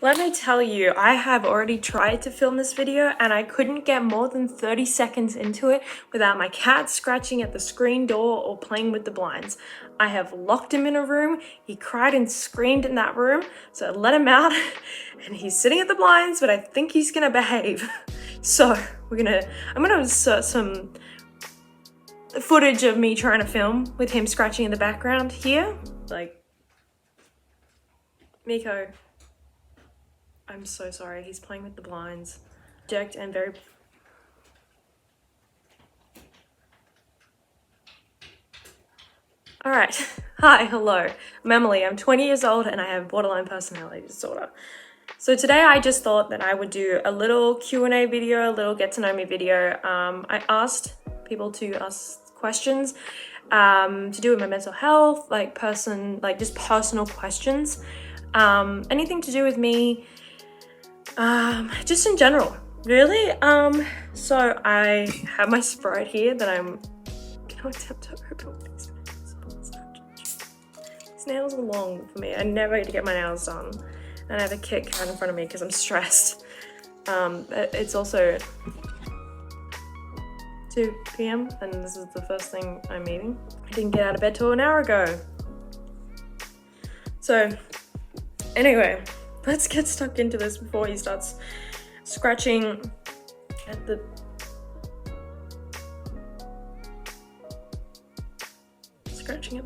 Let me tell you, I have already tried to film this video and I couldn't get more than 30 seconds into it without my cat scratching at the screen door or playing with the blinds. I have locked him in a room, he cried and screamed in that room, so I let him out and he's sitting at the blinds, but I think he's gonna behave. So I'm gonna insert some footage of me trying to film with him scratching in the background here. Like, Miko, I'm so sorry, he's playing with the blinds. Jerked and very... Alright, hi, hello. I'm Emily, I'm 20 years old and I have borderline personality disorder. So today I just thought that I would do a little Q&A video, a little get to know me video. I asked people to ask questions to do with my mental health, just personal questions. Anything to do with me, just in general, really. So I have my Sprite here that I'm gonna attempt to open these nails. These nails are long for me. I never get to get my nails done. And I have a Kit Kat in front of me because I'm stressed. It's also 2 p.m. and this is the first thing I'm eating. I didn't get out of bed till an hour ago. So anyway, let's get stuck into this before he starts scratching at the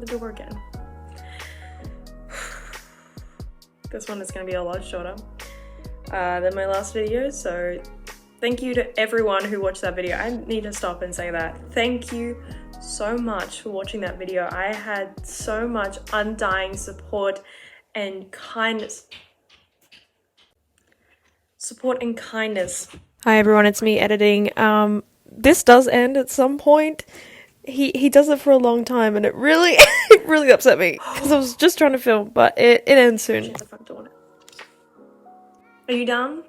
door again. This one is going to be a lot shorter than my last video, so thank you to everyone who watched that video. I need to stop and say that. Thank you so much for watching that video. I had so much undying support and kindness. Hi everyone, it's me editing. This does end at some point. He does it for a long time and it really it really upset me because I was just trying to film, but it ends soon. The front door. Are you done?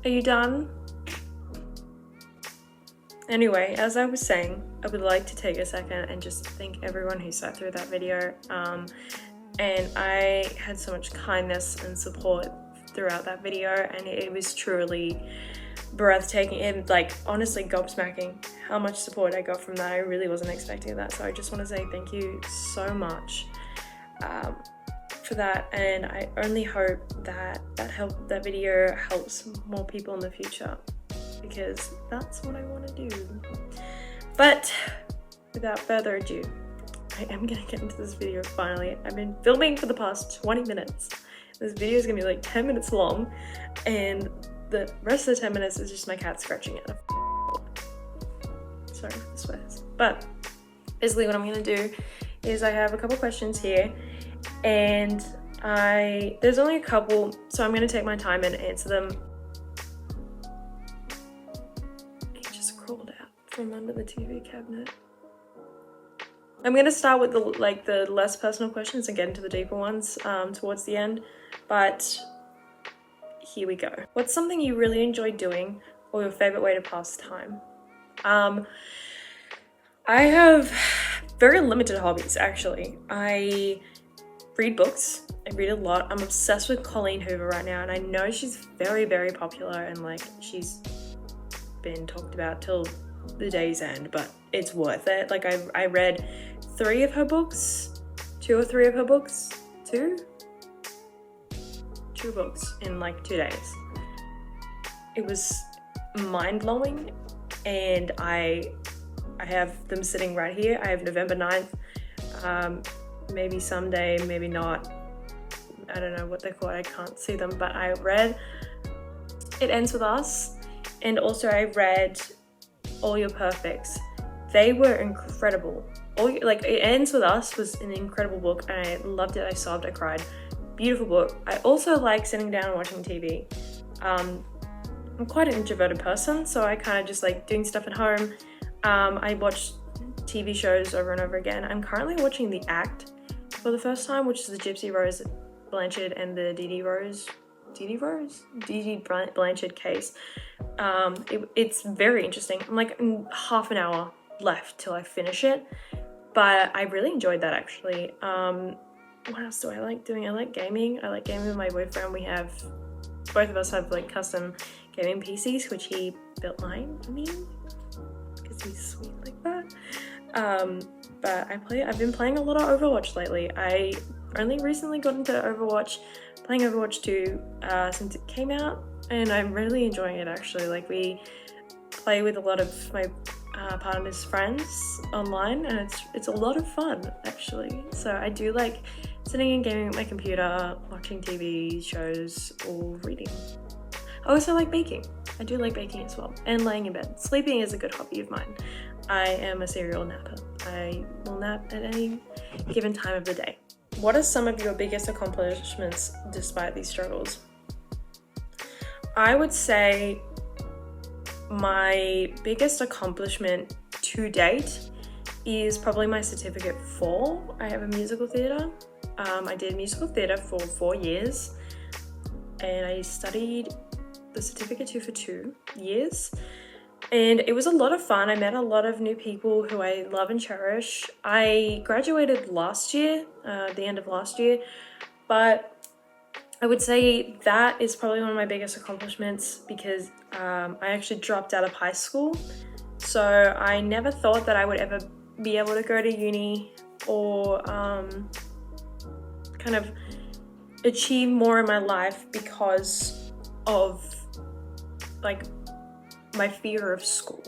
Are you done? Anyway, as I was saying, I would like to take a second and just thank everyone who sat through that video. And I had so much kindness and support throughout that video and it was truly breathtaking and honestly gobsmacking how much support I got from that. I really wasn't expecting that, so I just want to say thank you so much for that, and I only hope that that video helps more people in the future because that's what I want to do. But without further ado, I am gonna get into this video finally. I've been filming for the past 20 minutes. This video is gonna be like 10 minutes long and the rest of the 10 minutes is just my cat scratching at a sorry for the swears. But basically what I'm gonna do is I have a couple questions here and there's only a couple, so I'm gonna take my time and answer them. He just crawled out from under the TV cabinet. I'm gonna start with the less personal questions and get into the deeper ones towards the end, but here we go. What's something you really enjoy doing or your favorite way to pass time? I have very limited hobbies, actually. I read books. I read a lot. I'm obsessed with Colleen Hoover right now, and I know she's very, very popular and she's been talked about till the day's end, but it's worth it. I read 3 of her books, 2 or 3 of her books, 2 books in 2 days. It was mind-blowing, and I have them sitting right here. I have November 9th, maybe someday, maybe not. I don't know what they're called, I can't see them, but I read It Ends With Us, and also I read All Your Perfects. They were incredible. It Ends With Us was an incredible book, and I loved it. I sobbed, I cried. Beautiful book. I also like sitting down and watching TV. I'm quite an introverted person, so I kind of just like doing stuff at home. I watch TV shows over and over again. I'm currently watching The Act for the first time, which is the Gypsy Rose Blanchard and the Dee Dee Blanchard case. It's very interesting. I'm half an hour left till I finish it, but I really enjoyed that actually. what else do I like doing? I like gaming. I like gaming with my boyfriend. Both of us have like custom gaming PCs, which he built mine for me because he's sweet like that. But I've been playing a lot of Overwatch lately. I only recently got into Overwatch, playing Overwatch 2 since it came out, and I'm really enjoying it actually. Like, we play with a lot of my partner's friends online, and it's a lot of fun actually. So I do like sitting and gaming at my computer, watching TV shows, or reading. I also like baking. I do like baking as well, and laying in bed. Sleeping is a good hobby of mine. I am a serial napper. I will nap at any given time of the day. What are some of your biggest accomplishments despite these struggles? I would say my biggest accomplishment to date is probably my certificate 4. I have a musical theatre. I did musical theatre for 4 years, and I studied the certificate 2 for 2 years. And it was a lot of fun. I met a lot of new people who I love and cherish. I graduated last year, the end of last year, but I would say that is probably one of my biggest accomplishments because I actually dropped out of high school. So I never thought that I would ever be able to go to uni or kind of achieve more in my life because of like my fear of school.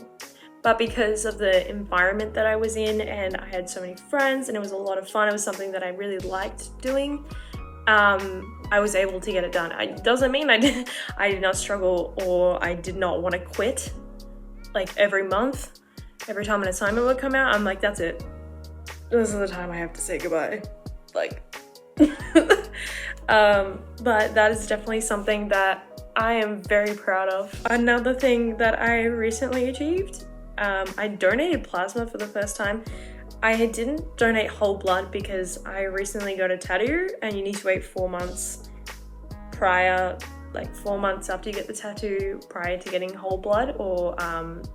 But because of the environment that I was in, and I had so many friends and it was a lot of fun, it was something that I really liked doing, I was able to get it done. It doesn't mean I did not struggle or I did not want to quit. Like every month, every time an assignment would come out, I'm like, that's it. This is the time I have to say goodbye. Like, but that is definitely something that I am very proud of. Another thing that I recently achieved, I donated plasma for the first time. I didn't donate whole blood because I recently got a tattoo and you need to wait 4 months prior, like 4 months after you get the tattoo prior to getting whole blood or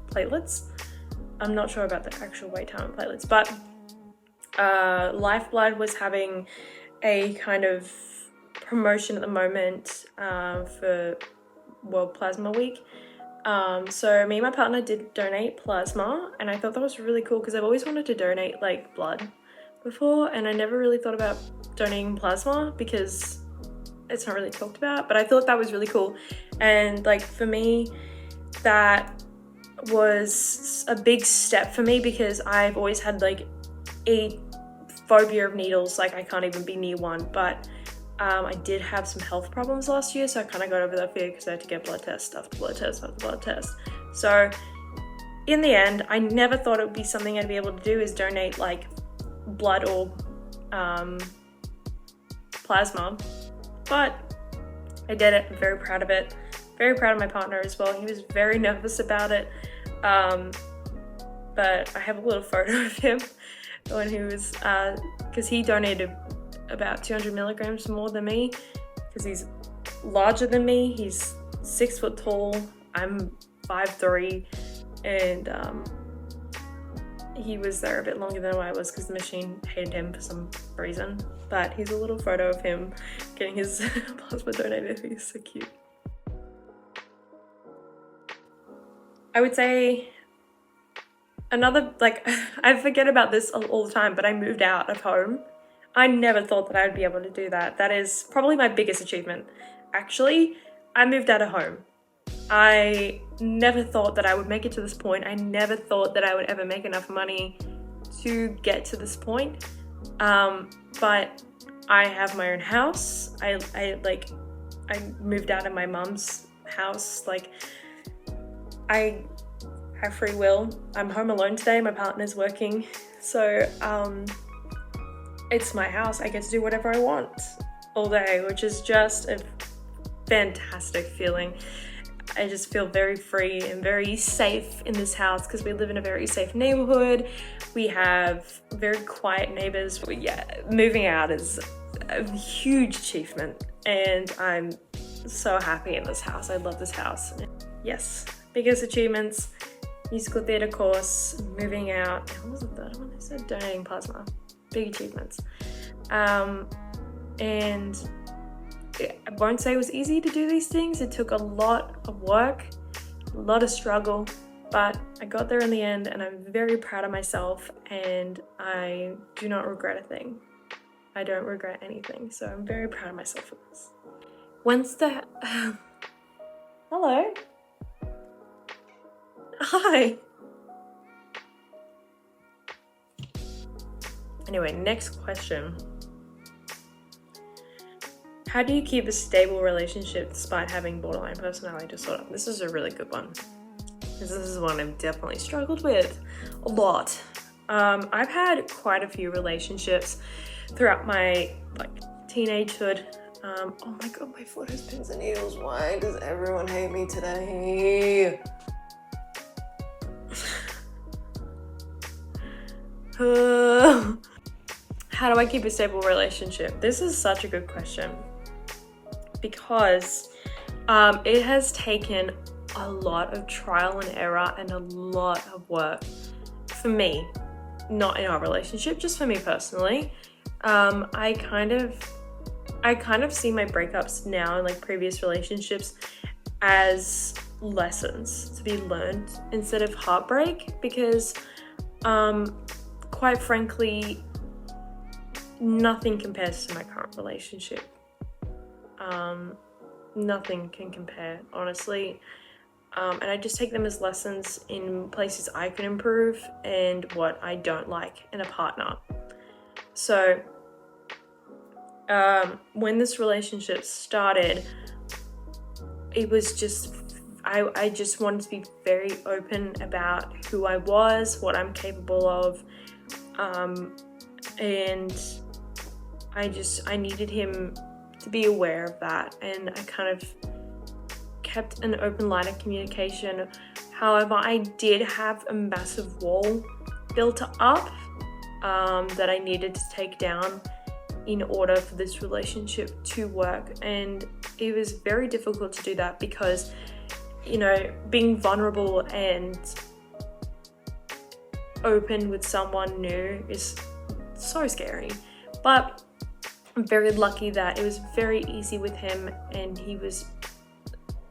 platelets. I'm not sure about the actual wait time of platelets, but Lifeblood was having a kind of promotion at the moment for World Plasma Week. So me and my partner did donate plasma, and I thought that was really cool because I've always wanted to donate like blood before, and I never really thought about donating plasma because it's not really talked about, but I thought that was really cool. And like for me, that was a big step for me because I've always had like a phobia of needles. Like I can't even be near one, but I did have some health problems last year, so I kind of got over that fear because I had to get blood test after blood test after blood test. So in the end, I never thought it would be something I'd be able to do is donate like blood or plasma, but I did it. I'm very proud of it. Very proud of my partner as well. He was very nervous about it, but I have a little photo of him when he was, because he donated about 200 milligrams more than me because he's larger than me. He's 6 foot tall. I'm 5'3", and he was there a bit longer than I was because the machine hated him for some reason. But here's a little photo of him getting his plasma donated. He's so cute. I would say another, like, I forget about this all the time, but I moved out of home. I never thought that I'd be able to do that. That is probably my biggest achievement. Actually, I moved out of home. I never thought that I would make it to this point. I never thought that I would ever make enough money to get to this point. But I have my own house. I moved out of my mom's house. Like, I have free will. I'm home alone today. My partner's working. So, it's my house. I get to do whatever I want all day, which is just a fantastic feeling. I just feel very free and very safe in this house because we live in a very safe neighborhood. We have very quiet neighbors. Yeah, moving out is a huge achievement, and I'm so happy in this house. I love this house. Yes, biggest achievements, musical theatre course, moving out. What was the third one? I said donating plasma. Big achievements. And I won't say it was easy to do these things. It took a lot of work, a lot of struggle, but I got there in the end, and I'm very proud of myself, and I do not regret a thing. I don't regret anything, so I'm very proud of myself for this. When's the... Hello? Hi! Anyway, next question. How do you keep a stable relationship despite having borderline personality disorder? This is a really good one. This is one I've definitely struggled with a lot. I've had quite a few relationships throughout my teenagehood. Oh my god, my foot has pins and needles. Why does everyone hate me today? How do I keep a stable relationship? This is such a good question, because it has taken a lot of trial and error and a lot of work for me, not in our relationship, just for me personally. I kind of see my breakups now and previous relationships as lessons to be learned instead of heartbreak, because quite frankly, nothing compares to my current relationship. Nothing can compare, honestly. And I just take them as lessons in places I can improve and what I don't like in a partner. So when this relationship started, it was just, I just wanted to be very open about who I was, what I'm capable of, and I needed him to be aware of that, and I kind of kept an open line of communication. However, I did have a massive wall built up that I needed to take down in order for this relationship to work, and it was very difficult to do that because, being vulnerable and open with someone new is so scary. But I'm very lucky that it was very easy with him, and he was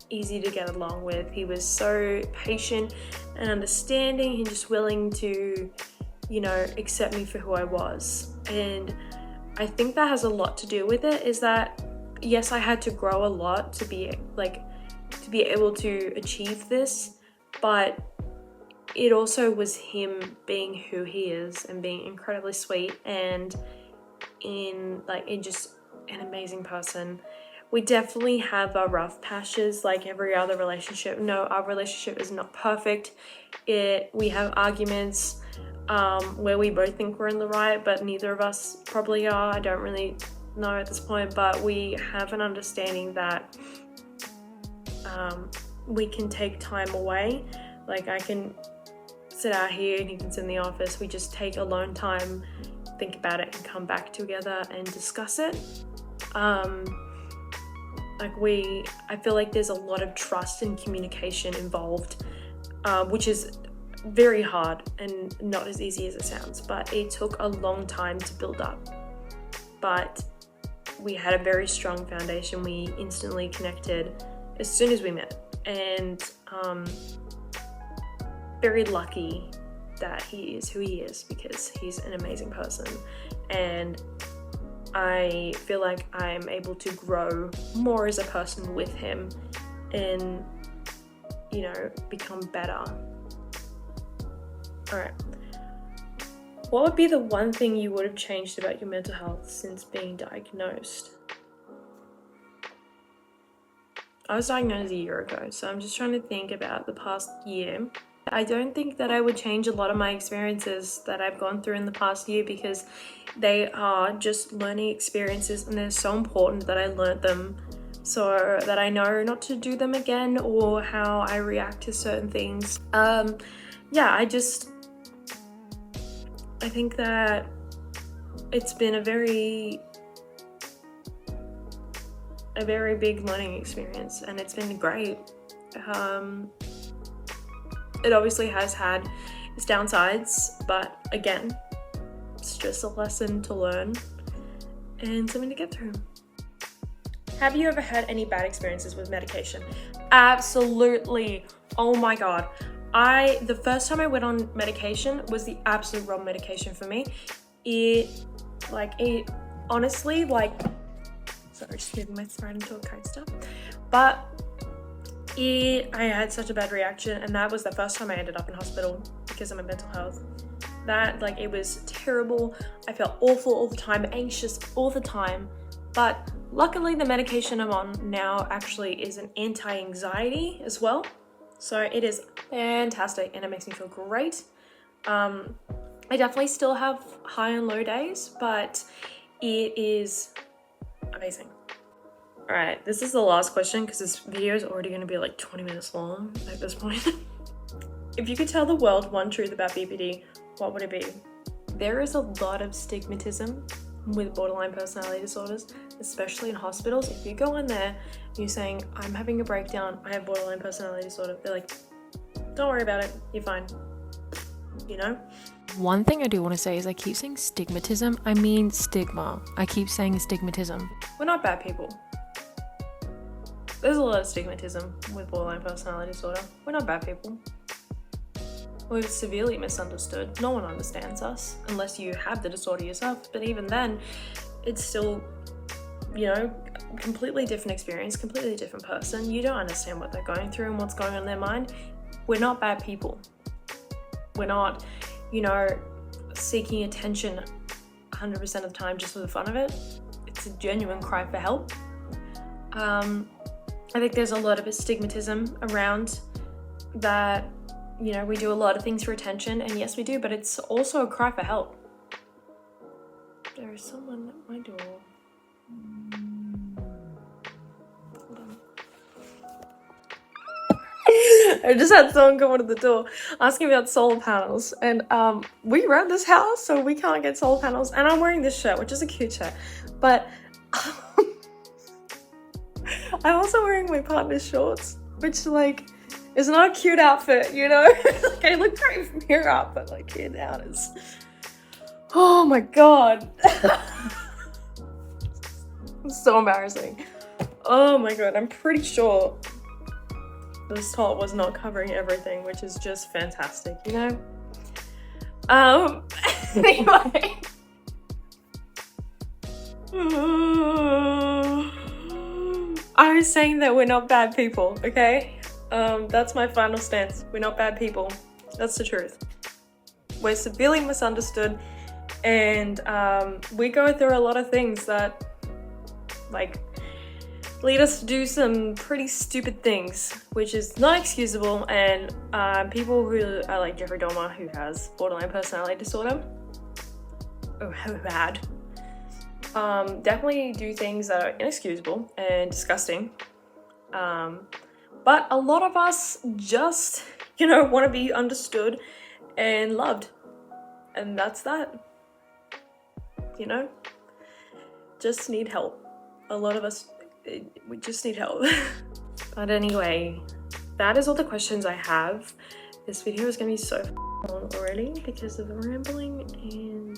easy to get along with. He was so patient and understanding and just willing to, accept me for who I was. And I think that has a lot to do with it, is that yes, I had to grow a lot to be able to achieve this, but it also was him being who he is and being incredibly sweet and just an amazing person. We definitely have our rough patches like every other relationship. No, our relationship is not perfect. We have arguments where we both think we're in the right, but neither of us probably are. I don't really know at this point, but we have an understanding that we can take time away. I can sit out here and he can sit in the office. We just take alone time, think about it, and come back together and discuss it. I feel like there's a lot of trust and communication involved, which is very hard and not as easy as it sounds, but it took a long time to build up. But we had a very strong foundation. We instantly connected as soon as we met, and very lucky that he is who he is, because he's an amazing person, and I feel like I'm able to grow more as a person with him and, become better. All right. What would be the one thing you would have changed about your mental health since being diagnosed? I was diagnosed a year ago, so I'm just trying to think about the past year. I don't think that I would change a lot of my experiences that I've gone through in the past year, because they are just learning experiences, and they're so important that I learned them so that I know not to do them again, or how I react to certain things. I think that it's been a very big learning experience, and it's been great. It obviously has had its downsides, but again, it's just a lesson to learn. and something to get through. Have you ever had any bad experiences with medication? Absolutely. Oh my God. The first time I went on medication was the absolute wrong medication for me. Honestly, sorry, just moving my thread into a coaster. But I had such a bad reaction, and that was the first time I ended up in hospital because of my mental health. It was terrible. I felt awful all the time, anxious all the time. But luckily the medication I'm on now actually is an anti-anxiety as well. So it is fantastic and it makes me feel great. I definitely still have high and low days, but it is amazing. All right, this is the last question because this video is already going to be like 20 minutes long at this point. If you could tell the world one truth about BPD, what would it be? There is a lot of stigmatism with borderline personality disorders, especially in hospitals. If you go in there and you're saying, I'm having a breakdown, I have borderline personality disorder, they're like, don't worry about it, you're fine. You know? One thing I do want to say is I keep saying stigmatism. I mean stigma. I keep saying stigmatism. We're not bad people. There's a lot of stigmatism with borderline personality disorder. We're not bad people. We're severely misunderstood. No one understands us unless you have the disorder yourself. But even then, it's still, completely different experience, completely different person. You don't understand what they're going through and what's going on in their mind. We're not bad people. We're not, seeking attention 100% of the time just for the fun of it. It's a genuine cry for help. I think there's a lot of stigmatism around that. We do a lot of things for attention, and yes, we do, but it's also a cry for help. There is someone at my door. Hold on. I just had someone come to the door asking about solar panels, and we rent this house, so we can't get solar panels, and I'm wearing this shirt, which is a cute shirt, but I'm also wearing my partner's shorts, which it's not a cute outfit, I look great from here up, but here down is, oh my God. It's so embarrassing. Oh my God, I'm pretty sure this top was not covering everything, which is just fantastic, Anyway. I was saying that we're not bad people, okay? That's my final stance. We're not bad people. That's the truth. We're severely misunderstood, and we go through a lot of things that lead us to do some pretty stupid things, which is not excusable. And people who are like Jeffrey Dahmer, who has borderline personality disorder, definitely do things that are inexcusable and disgusting. But a lot of us just, want to be understood and loved. And that's that. Just need help. A lot of us, we just need help. But anyway, that is all the questions I have. This video is going to be so long already because of the rambling and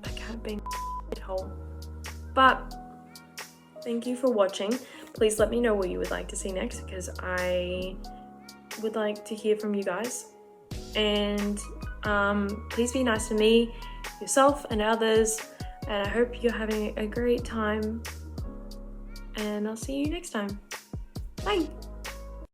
I can't being a hole. But thank you for watching. Please let me know what you would like to see next, because I would like to hear from you guys. And please be nice to me, yourself, and others. And I hope you're having a great time. And I'll see you next time. Bye!